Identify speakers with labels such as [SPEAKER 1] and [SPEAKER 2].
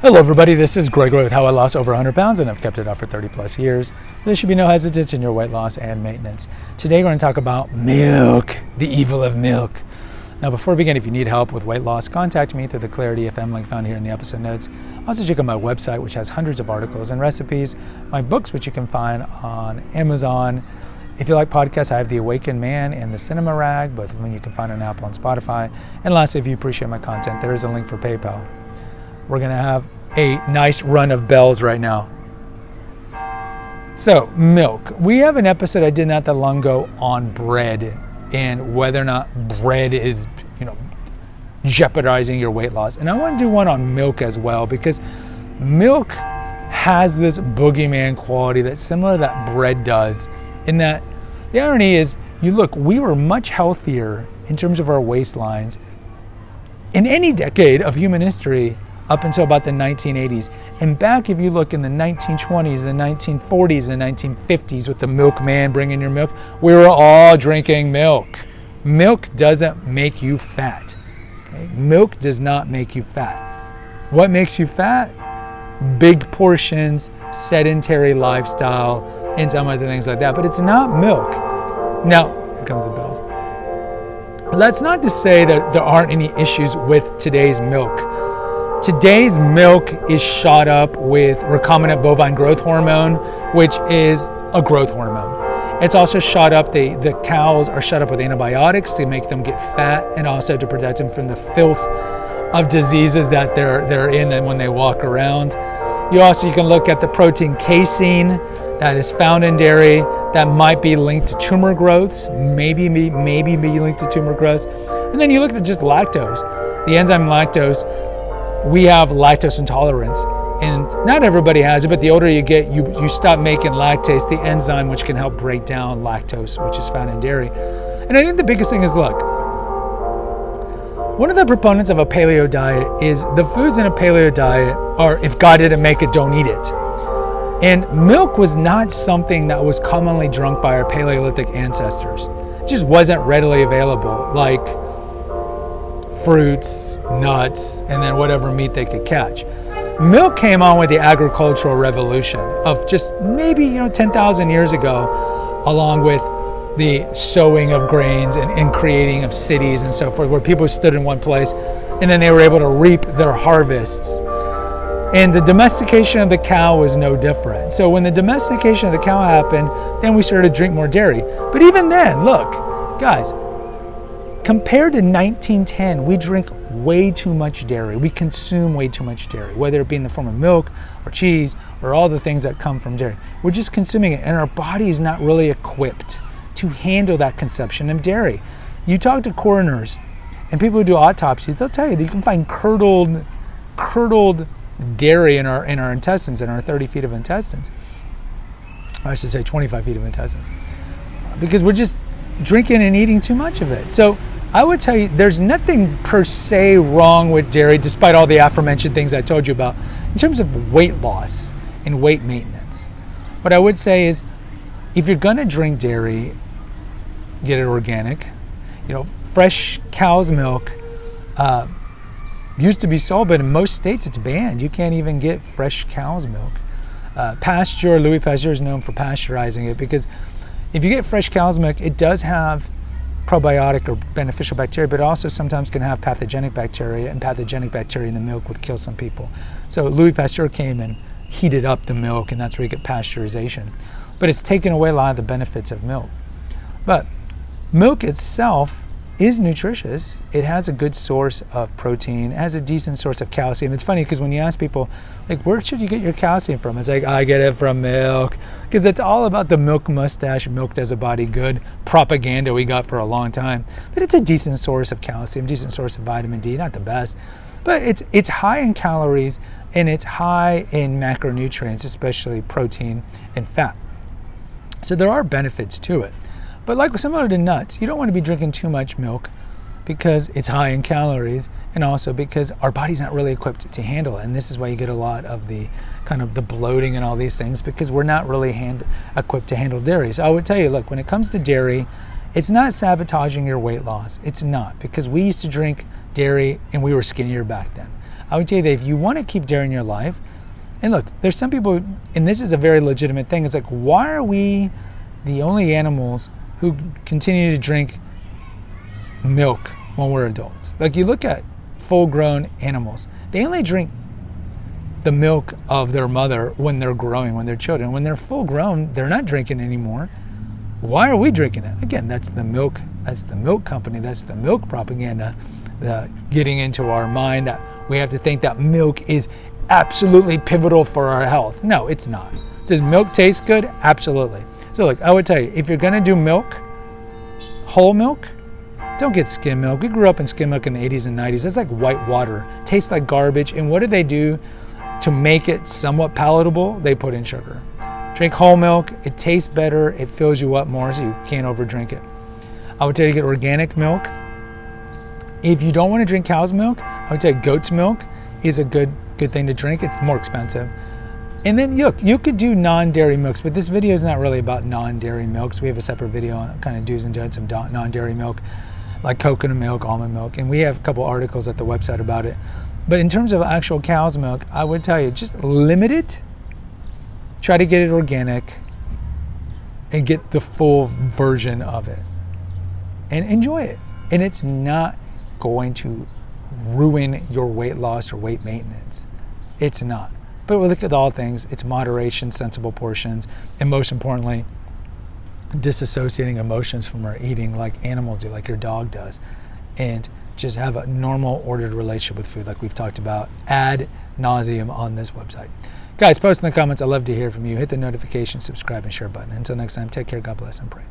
[SPEAKER 1] Hello everybody, this is Gregory with How I Lost Over 100 Pounds and I've kept it off for 30 plus years. There should be no hesitance in your weight loss and maintenance. Today we're going to talk about milk, the evil of milk. Now before we begin, if you need help with weight loss, contact me through the Clarity FM link found here in the episode notes. Also check out my website, which has hundreds of articles and recipes, my books, which you can find on Amazon. If you like podcasts, I have The Awakened Man and The Cinema Rag, both of them you can find on Apple and Spotify. And lastly, if you appreciate my content, there is a link for PayPal. We're going to have a nice run of bells right now. So, milk. We have an episode I did not that long ago on bread and whether or not bread is, jeopardizing your weight loss. And I want to do one on milk as well because milk has this boogeyman quality that's similar to that bread does. In that, the irony is, we were much healthier in terms of our waistlines in any decade of human history up until about the 1980s. And back, if you look in the 1920s, the 1940s, the 1950s with the milkman bringing your milk, we were all drinking milk. Milk doesn't make you fat. Okay? Milk does not make you fat. What makes you fat? Big portions, sedentary lifestyle, and some other things like that. But it's not milk. Now, here comes the bells. That's not to say that there aren't any issues with today's milk. Today's milk is shot up with recombinant bovine growth hormone, which is a growth hormone. It's also shot up, the cows are shot up with antibiotics to make them get fat and also to protect them from the filth of diseases that they're in and when they walk around. You can look at the protein casein that is found in dairy that might be linked to tumor growths, maybe be linked to tumor growths. And then you look at just lactose, the enzyme lactose. We have lactose intolerance, and not everybody has it, but the older you get, you stop making lactase, the enzyme which can help break down lactose, which is found in dairy. And I think the biggest thing is, one of the proponents of a paleo diet is the foods in a paleo diet are, if God didn't make it, don't eat it. And milk was not something that was commonly drunk by our Paleolithic ancestors. It just wasn't readily available, like fruits, nuts, and then whatever meat they could catch. Milk came on with the agricultural revolution of just maybe 10,000 years ago, along with the sowing of grains and creating of cities and so forth, where people stood in one place and then they were able to reap their harvests. And the domestication of the cow was no different. So when the domestication of the cow happened, then we started to drink more dairy. But even then, look, guys, compared to 1910, we drink way too much dairy. We consume way too much dairy, whether it be in the form of milk or cheese or all the things that come from dairy. We're just consuming it, and our body is not really equipped to handle that consumption of dairy. You talk to coroners and people who do autopsies, they'll tell you that you can find curdled dairy in our intestines, in our 30 feet of intestines. Or I should say 25 feet of intestines. Because we're just drinking and eating too much of it. So I would tell you there's nothing per se wrong with dairy, despite all the aforementioned things I told you about, in terms of weight loss and weight maintenance. What I would say is, if you're gonna drink dairy, get it organic. Fresh cow's milk used to be sold, but in most states it's banned. You can't even get fresh cow's milk. Louis Pasteur is known for pasteurizing it, because if you get fresh cow's milk, it does have probiotic or beneficial bacteria, but also sometimes can have pathogenic bacteria, and pathogenic bacteria in the milk would kill some people. So Louis Pasteur came and heated up the milk, and that's where you get pasteurization. But it's taken away a lot of the benefits of milk. But milk itself is nutritious. It has a good source of protein, it has a decent source of calcium. It's funny because when you ask people, where should you get your calcium from? It's I get it from milk. Because it's all about the milk mustache, milk does a body good propaganda we got for a long time. But it's a decent source of calcium, decent source of vitamin D, not the best. But it's high in calories and it's high in macronutrients, especially protein and fat. So there are benefits to it. But like similar to nuts, you don't want to be drinking too much milk because it's high in calories, and also because our body's not really equipped to handle it. And this is why you get a lot of the kind of the bloating and all these things, because we're not really equipped to handle dairy. So I would tell you, look, when it comes to dairy, it's not sabotaging your weight loss. It's not, because we used to drink dairy and we were skinnier back then. I would tell you that if you want to keep dairy in your life, and look, there's some people, and this is a very legitimate thing, it's like, why are we the only animals who continue to drink milk when we're adults? Like, you look at full-grown animals, they only drink the milk of their mother when they're growing, when they're children. When they're full-grown, they're not drinking anymore. Why are we drinking it? Again, that's the milk company, that's the milk propaganda getting into our mind that we have to think that milk is absolutely pivotal for our health. No, it's not. Does milk taste good? Absolutely. So look, I would tell you, if you're gonna do milk, whole milk, don't get skim milk. We grew up in skim milk in the 80s and 90s. That's like white water. Tastes like garbage. And what do they do to make it somewhat palatable? They put in sugar. Drink whole milk. It tastes better. It fills you up more, so you can't overdrink it. I would tell you to get organic milk. If you don't want to drink cow's milk, I would say goat's milk is a good thing to drink. It's more expensive. And then look, you could do non-dairy milks, but this video is not really about non-dairy milks. We have a separate video on kind of do's and don'ts of non-dairy milk, like coconut milk, almond milk, and we have a couple articles at the website about it. But in terms of actual cow's milk, I would tell you, just limit it. Try to get it organic and get the full version of it and enjoy it. And it's not going to ruin your weight loss or weight maintenance. It's not. But we look at all things. It's moderation, sensible portions, and most importantly, disassociating emotions from our eating like animals do, like your dog does, and just have a normal, ordered relationship with food like we've talked about ad nauseum on this website. Guys, post in the comments. I'd love to hear from you. Hit the notification, subscribe, and share button. Until next time, take care, God bless, and pray.